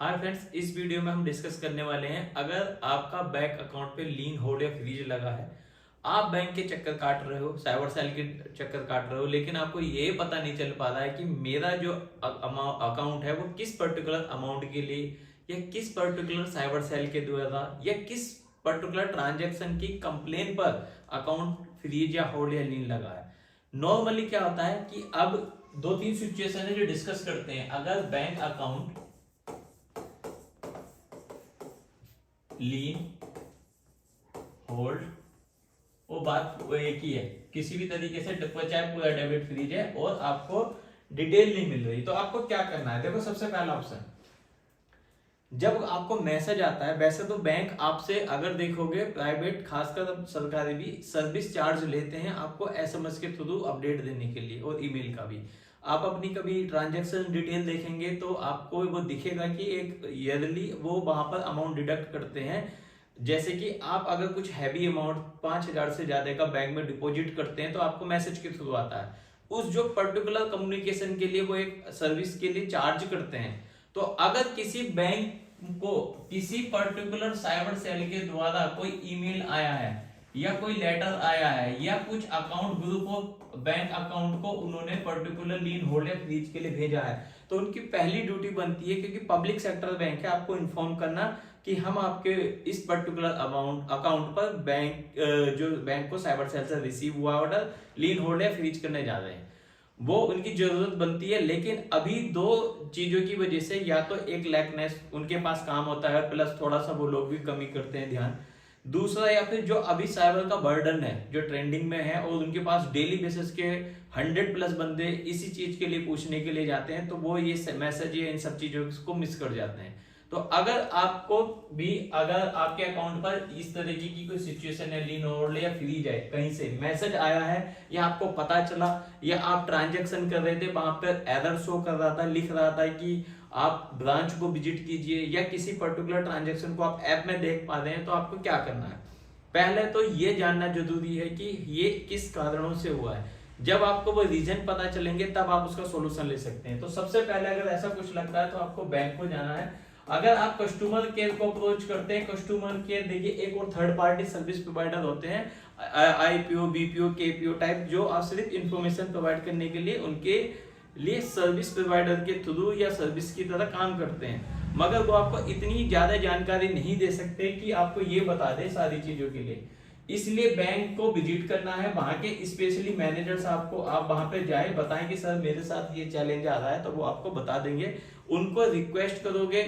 Hi friends, इस video में हम डिस्कस करने वाले हैं अगर आपका बैंक अकाउंट पे लीन होल्ड या फ्रीज लगा है, आप बैंक के चक्कर काट रहे हो, साइबर सेल के चक्कर काट रहे हो, लेकिन आपको ये पता नहीं चल पा रहा है कि मेरा जो अकाउंट है वो किस पर्टिकुलर अमाउंट के लिए या किस पर्टिकुलर साइबर सेल के द्वारा या किस पर्टिकुलर ट्रांजेक्शन की कंप्लेन पर अकाउंट फ्रीज या होल्ड या लीन लगा है। नॉर्मली क्या होता है कि अब दो तीन सिचुएशन है जो डिस्कस करते हैं। अगर बैंक अकाउंट लीन होल्ड वो बात वो एक ही है, किसी भी तरीके से चाहे पूरा डेबिट फ्रीज है और आपको डिटेल नहीं मिल रही, तो आपको क्या करना है। देखो, सबसे पहला ऑप्शन, जब आपको मैसेज आता है, वैसे तो बैंक आपसे अगर देखोगे प्राइवेट खासकर सरकारी भी सर्विस चार्ज लेते हैं आपको एसएमएस के थ्रू अपडेट देने के लिए और ईमेल का भी। आप अपनी कभी ट्रांजैक्शन डिटेल देखेंगे तो आपको वो दिखेगा कि एक ईयरली वो वहां पर अमाउंट डिडक्ट करते हैं। जैसे कि आप अगर कुछ हैवी अमाउंट 5,000 से ज्यादा का बैंक में डिपॉजिट करते हैं तो आपको मैसेज के थ्रू आता है। उस जो पर्टिकुलर कम्युनिकेशन के लिए वो एक सर्विस के लिए चार्ज करते हैं। तो अगर किसी बैंक को किसी पर्टिकुलर साइबर सेल के द्वारा कोई ईमेल आया है या कोई लेटर आया है या कुछ account group of bank account को उन्होंने पर्टिकुलर लीन होल्ड या फ्रीज के लिए भेजा है, तो उनकी पहली ड्यूटी बनती है, क्योंकि पब्लिक सेक्टर बैंक है, आपको इन्फॉर्म करना कि हम आपके इस पर्टिकुलर अमाउंट अकाउंट पर बैंक जो बैंक को साइबर सेल से रिसीव हुआ ऑर्डर लीन होल्ड या फ्रीज करने जा रहे हैं, वो उनकी जरूरत बनती है। लेकिन अभी दो चीजों की वजह से, या तो एक लैकनेस, उनके पास काम होता है, प्लस थोड़ा सा वो लोग भी कमी करते हैं ध्यान, दूसरा या फिर जो अभी साइबर का बर्डन है जो ट्रेंडिंग में है और उनके पास डेली बेसिस के 100+ बंदे इसी चीज के लिए पूछने के लिए जाते हैं, तो वो ये मैसेज या इन सब चीजों को मिस कर जाते हैं। तो अगर आपको भी अगर आपके अकाउंट पर इस तरीके की कोई सिचुएशन है, लीन होल्ड या फ्रीज है, कहीं से मैसेज आया है या आपको पता चला या आप ट्रांजैक्शन कर रहे थे, वहां पर एरर शो कर रहा था, लिख रहा था कि आप ब्रांच को विजिट कीजिए, या किसी पर्टिकुलर ट्रांजैक्शन को आप ऐप में देख पा रहे हैं, तो आपको क्या करना है। पहले तो ये जानना जरूरी है कि ये किस कारणों से हुआ है। जब आपको वो रीजन पता चलेंगे तब आप उसका सोल्यूशन ले सकते हैं। तो सबसे पहले अगर ऐसा कुछ लगता है तो आपको बैंक को जाना है। अगर आप कस्टमर केयर को अप्रोच करते हैं, कस्टमर केयर देखिए एक और थर्ड पार्टी सर्विस प्रोवाइडर होते हैं, आईपीओ, बीपीओ, केपीओ टाइप, जो आप सिर्फ इंफॉर्मेशन प्रोवाइड करने के लिए उनके लिए सर्विस प्रोवाइडर के थ्रू या सर्विस की तरह काम करते हैं, मगर वो आपको इतनी ज्यादा जानकारी नहीं दे सकते कि आपको ये बता दे सारी चीजों के लिए। इसलिए बैंक को विजिट करना है, वहां के स्पेशली मैनेजर साहब को आप वहां पे जाए, बताएं कि सर मेरे साथ ये चैलेंज आ रहा है, तो वो आपको बता देंगे। उनको रिक्वेस्ट करोगे,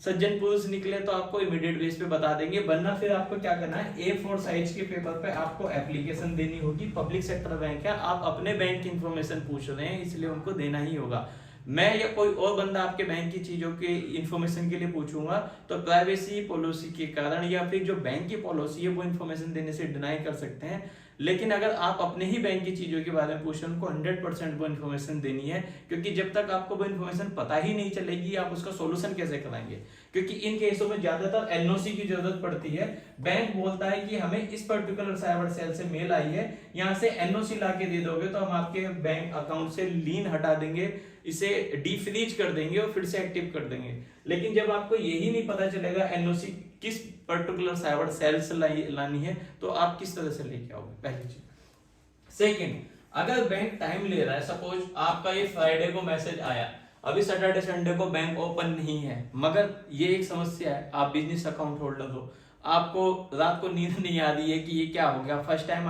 सज्जन पुरुष निकले तो आपको इमीडिएट बेस पे बता देंगे, वरना फिर आपको क्या करना है, A4 साइज के पेपर पे आपको एप्लीकेशन देनी होगी। पब्लिक सेक्टर बैंक है, आप अपने बैंक की इंफॉर्मेशन पूछ रहे हैं, इसलिए उनको देना ही होगा। मैं या कोई और बंदा आपके बैंक की चीजों के इंफॉर्मेशन के लिए पूछूंगा तो प्राइवेसी पॉलिसी के कारण या फिर जो बैंक की पॉलिसी है वो इंफॉर्मेशन देने से डिनाई कर सकते हैं। लेकिन अगर आप अपने ही बैंक की चीजों के बारे में पूछ रहे हैं, उनको 100% वो इन्फॉर्मेशन देनी है, क्योंकि जब तक आपको वो इन्फॉर्मेशन पता ही नहीं चलेगी आप उसका सोल्यूशन कैसे कराएंगे। क्योंकि इन केसों में ज्यादातर एनओसी की जरूरत पड़ती है। बैंक बोलता है कि हमें इस पर्टिकुलर साइबर सेल से मेल आई है, यहाँ से एनओसी ला के दे दोगे तो हम आपके बैंक अकाउंट से लीन हटा देंगे, इसे डीफ्रीज कर देंगे और फिर से एक्टिव कर देंगे। लेकिन जब आपको यही नहीं पता चलेगा एनओसी किस पर्टिकुलर साइबर सेल से लानी है, तो आप किस तरह से लेके आओगे, पहली चीज। सेकंड, अगर बैंक टाइम ले रहा है, सपोज आपका ये फ्राइडे को मैसेज आया, अभी सैटरडे संडे को बैंक ओपन नहीं है, मगर ये एक समस्या है, आप बिजनेस अकाउंट होल्डर हो, आपको रात को नींद नहीं आ रही है कि ये क्या हो गया, फर्स्ट टाइम